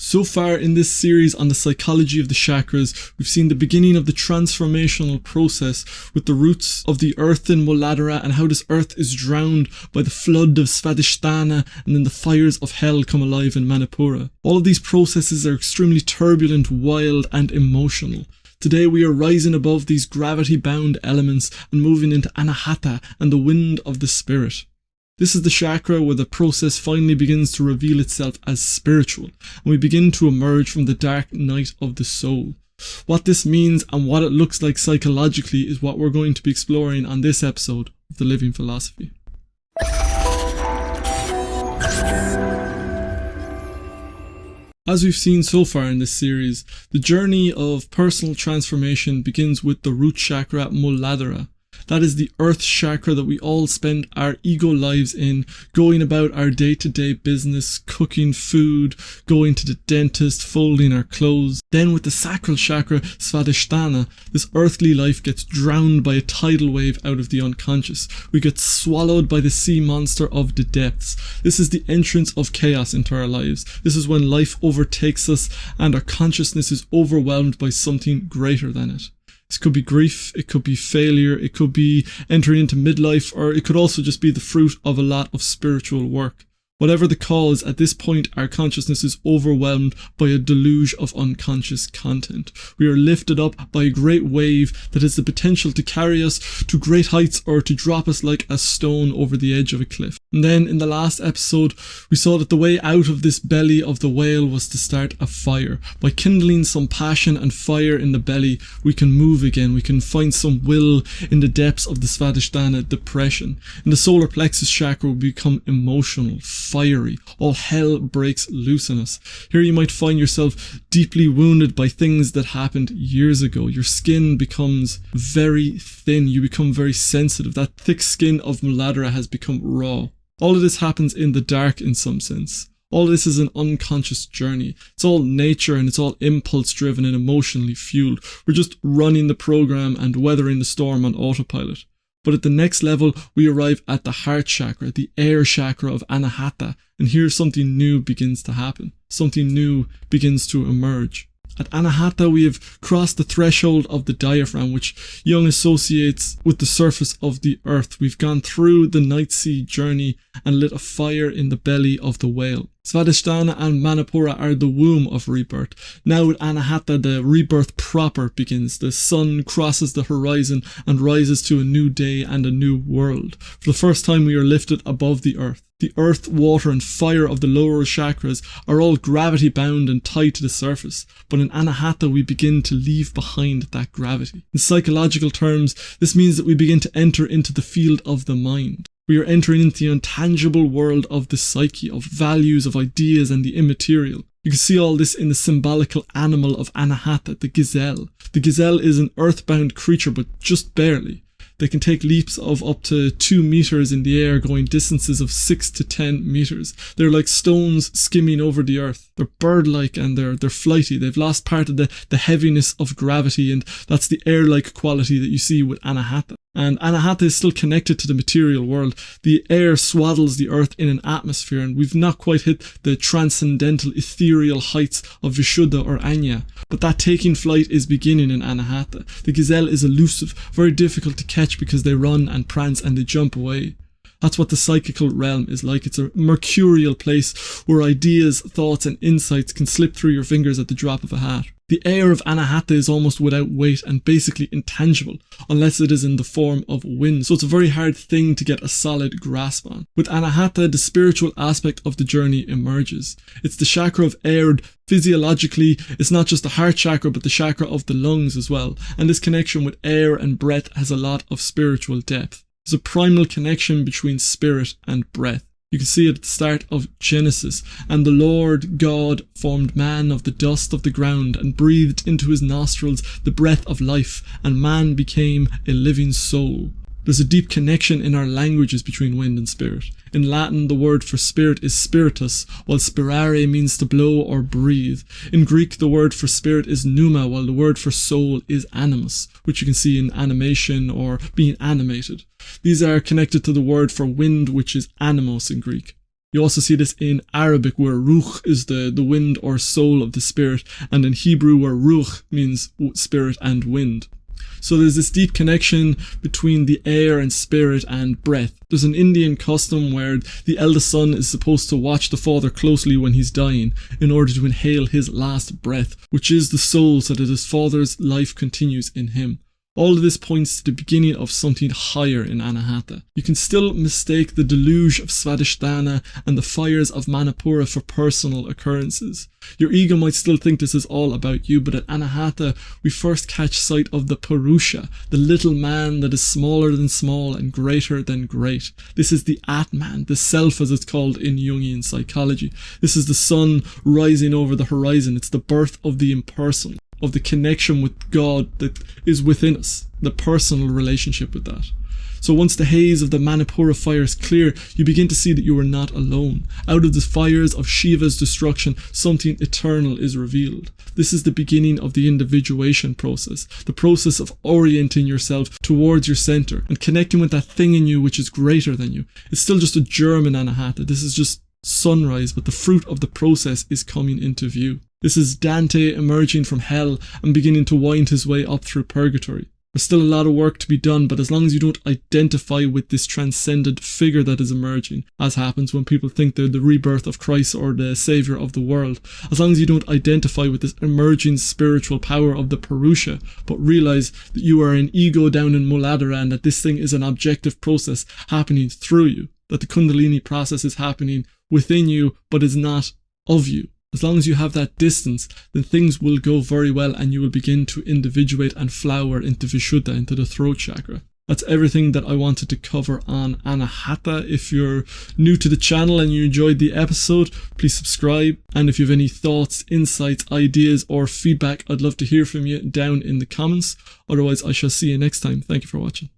So far in this series on the psychology of the chakras, we've seen the beginning of the transformational process with the roots of the earth in Muladhara and how this earth is drowned by the flood of Svadhisthana, and then the fires of hell come alive in Manipura. All of these processes are extremely turbulent, wild and emotional. Today we are rising above these gravity-bound elements and moving into Anahata and the wind of the spirit. This is the chakra where the process finally begins to reveal itself as spiritual, and we begin to emerge from the dark night of the soul. What this means and what it looks like psychologically is what we're going to be exploring on this episode of The Living Philosophy. As we've seen so far in this series, the journey of personal transformation begins with the root chakra Muladhara. That is the earth chakra that we all spend our ego lives in, going about our day-to-day business, cooking food, going to the dentist, folding our clothes. Then with the sacral chakra, Svadhisthana, this earthly life gets drowned by a tidal wave out of the unconscious. We get swallowed by the sea monster of the depths. This is the entrance of chaos into our lives. This is when life overtakes us and our consciousness is overwhelmed by something greater than it. This could be grief, it could be failure, it could be entering into midlife, or it could also just be the fruit of a lot of spiritual work. Whatever the cause, at this point our consciousness is overwhelmed by a deluge of unconscious content. We are lifted up by a great wave that has the potential to carry us to great heights or to drop us like a stone over the edge of a cliff. And then in the last episode, we saw that the way out of this belly of the whale was to start a fire. By kindling some passion and fire in the belly, we can move again. We can find some will in the depths of the Svadhisthana depression. In the solar plexus chakra, we become emotional, fiery. All hell breaks loose in us. Here you might find yourself deeply wounded by things that happened years ago. Your skin becomes very thin. You become very sensitive. That thick skin of Muladhara has become raw. All of this happens in the dark in some sense. All of this is an unconscious journey. It's all nature and it's all impulse driven and emotionally fueled. We're just running the program and weathering the storm on autopilot. But at the next level, we arrive at the heart chakra, the air chakra of Anahata, and here something new begins to happen. Something new begins to emerge. At Anahata, we have crossed the threshold of the diaphragm, which Jung associates with the surface of the earth. We've gone through the night sea journey and lit a fire in the belly of the whale. Svadhisthana and Manipura are the womb of rebirth. Now with Anahata, the rebirth proper begins. The sun crosses the horizon and rises to a new day and a new world. For the first time, we are lifted above the earth. The earth, water and fire of the lower chakras are all gravity bound and tied to the surface, but in Anahata we begin to leave behind that gravity. In psychological terms, this means that we begin to enter into the field of the mind. We are entering into the intangible world of the psyche, of values, of ideas and the immaterial. You can see all this in the symbolical animal of Anahata, the gazelle. The gazelle is an earthbound creature, but just barely. They can take leaps of up to 2 meters in the air, going distances of 6 to 10 meters. They're like stones skimming over the earth. They're bird-like and they're flighty. They've lost part of the heaviness of gravity, and that's the air-like quality that you see with Anahata. And Anahata is still connected to the material world. The air swaddles the earth in an atmosphere, and we've not quite hit the transcendental ethereal heights of Vishuddha or Anya. But that taking flight is beginning in Anahata. The gazelle is elusive, very difficult to catch because they run and prance and they jump away. That's what the psychical realm is like. It's a mercurial place where ideas, thoughts and insights can slip through your fingers at the drop of a hat. The air of Anahata is almost without weight and basically intangible, unless it is in the form of wind, so it's a very hard thing to get a solid grasp on. With Anahata, the spiritual aspect of the journey emerges. It's the chakra of air. Physiologically, it's not just the heart chakra, but the chakra of the lungs as well, and this connection with air and breath has a lot of spiritual depth. There's a primal connection between spirit and breath. You can see it at the start of Genesis. And the Lord God formed man of the dust of the ground and breathed into his nostrils the breath of life, and man became a living soul. There's a deep connection in our languages between wind and spirit. In Latin, the word for spirit is spiritus, while spirare means to blow or breathe. In Greek, the word for spirit is pneuma, while the word for soul is animus, which you can see in animation or being animated. These are connected to the word for wind, which is animos in Greek. You also see this in Arabic, where ruh is the wind or soul of the spirit, and in Hebrew where ruh means spirit and wind. So there's this deep connection between the air and spirit and breath. There's an Indian custom where the eldest son is supposed to watch the father closely when he's dying in order to inhale his last breath, which is the soul, so that his father's life continues in him. All of this points to the beginning of something higher in Anahata. You can still mistake the deluge of Svadhisthana and the fires of Manipura for personal occurrences. Your ego might still think this is all about you, but at Anahata, we first catch sight of the Purusha, the little man that is smaller than small and greater than great. This is the Atman, the self as it's called in Jungian psychology. This is the sun rising over the horizon. It's the birth of the impersonal, of the connection with God that is within us, the personal relationship with that. So once the haze of the Manipura fires clear, you begin to see that you are not alone. Out of the fires of Shiva's destruction, something eternal is revealed. This is the beginning of the individuation process, the process of orienting yourself towards your center and connecting with that thing in you which is greater than you. It's still just a germ in Anahata. This is just sunrise, but the fruit of the process is coming into view. This is Dante emerging from hell and beginning to wind his way up through purgatory. There's still a lot of work to be done, but as long as you don't identify with this transcendent figure that is emerging, as happens when people think they're the rebirth of Christ or the savior of the world, as long as you don't identify with this emerging spiritual power of the Purusha, but realize that you are an ego down in Muladhara and that this thing is an objective process happening through you, that the Kundalini process is happening within you, but is not of you. As long as you have that distance, then things will go very well and you will begin to individuate and flower into Vishuddha, into the throat chakra. That's everything that I wanted to cover on Anahata. If you're new to the channel and you enjoyed the episode, please subscribe. And if you have any thoughts, insights, ideas, or feedback, I'd love to hear from you down in the comments. Otherwise, I shall see you next time. Thank you for watching.